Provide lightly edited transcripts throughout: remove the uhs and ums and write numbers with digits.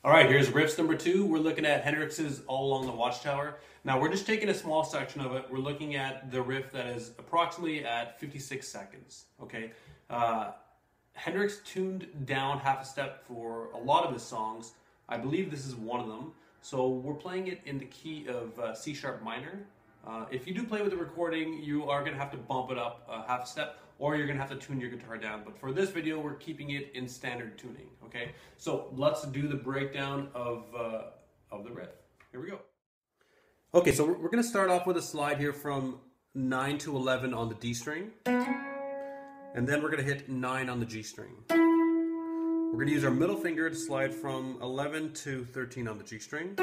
All right, here's riffs number 2. We're looking at Hendrix's All Along the Watchtower. Now we're just taking a small section of it. We're looking at the riff that is approximately at 56 seconds, okay? Hendrix tuned down half a step for a lot of his songs. I believe this is one of them. So we're playing it in the key of C sharp minor. If you do play with the recording, you are gonna have to bump it up half a step, or you're gonna have to tune your guitar down. But for this video, we're keeping it in standard tuning, okay? So let's do the breakdown of the riff. Here we go. Okay, so we're gonna start off with a slide here from 9 to 11 on the D string. And then we're gonna hit 9 on the G string. We're gonna use our middle finger to slide from 11 to 13 on the G string.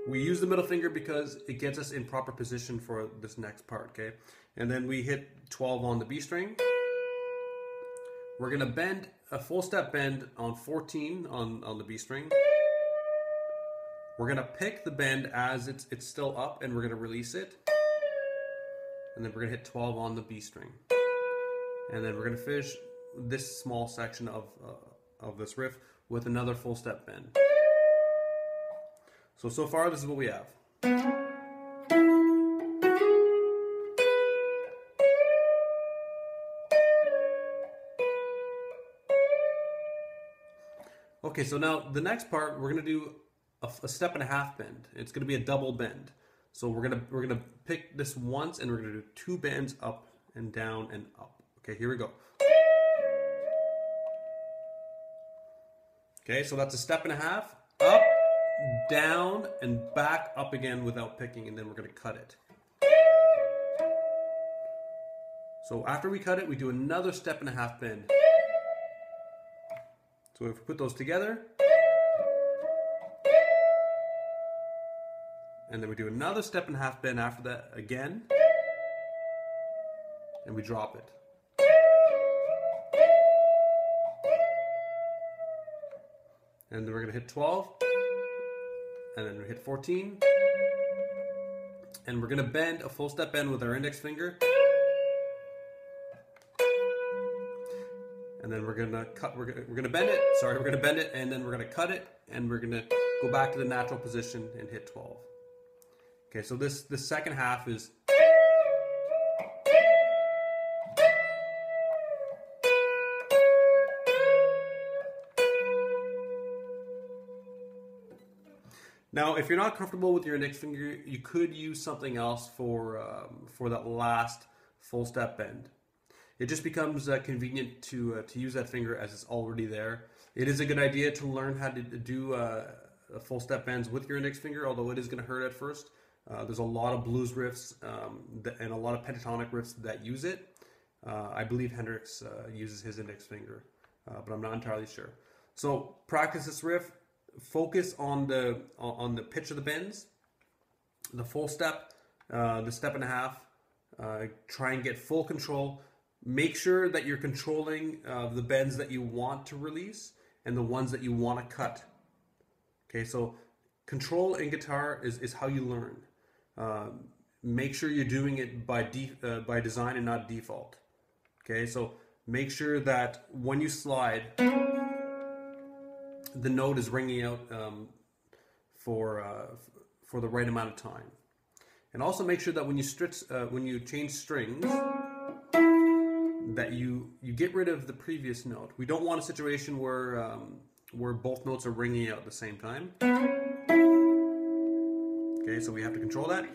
We use the middle finger because it gets us in proper position for this next part, okay? And then we hit 12 on the B string. We're gonna bend a full step bend on 14 on the B string. We're gonna pick the bend as it's still up, and we're gonna release it. And then we're gonna hit 12 on the B string. And then we're gonna finish this small section of this riff with another full step bend. So far, this is what we have. Okay, so now the next part, we're gonna do a step and a half bend. It's gonna be a double bend. So we're gonna pick this once, and we're gonna do 2 bends up and down and up. Okay, here we go. Okay, so that's a step and a half, up, down, and back up again without picking, and then we're going to cut it. So after we cut it, we do another step and a half bend. So if we put those together, and then we do another step and a half bend after that again, and we drop it. And then we're going to hit 12. And then we hit 14, and we're gonna bend a full step bend with our index finger, and then we're gonna cut. We're gonna bend it. Sorry, we're gonna bend it, and then we're gonna cut it, and we're gonna go back to the natural position and hit 12. Okay, so this second half is. Now, if you're not comfortable with your index finger, you could use something else for that last full step bend. It just becomes convenient to use that finger as it's already there. It is a good idea to learn how to do full step bends with your index finger, although it is going to hurt at first. There's a lot of blues riffs and a lot of pentatonic riffs that use it. I believe Hendrix uses his index finger, but I'm not entirely sure. So practice this riff. Focus on the pitch of the bends, the full step, the step and a half. Try and get full control. Make sure that you're controlling the bends that you want to release and the ones that you want to cut. Okay, so control in guitar is how you learn. Make sure you're doing it by design and not default. Okay, so make sure that when you slide, the note is ringing out for the right amount of time, and also make sure that when you change strings, that you get rid of the previous note. We don't want a situation where both notes are ringing out at the same time. Okay, so we have to control that.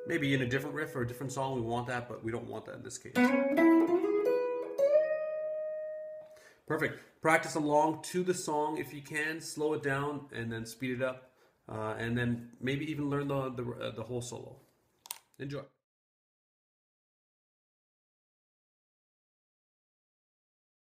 Maybe in a different riff or a different song we want that, but we don't want that in this case. Perfect. Practice along to the song if you can. Slow it down and then speed it up, and then maybe even learn the whole solo. Enjoy.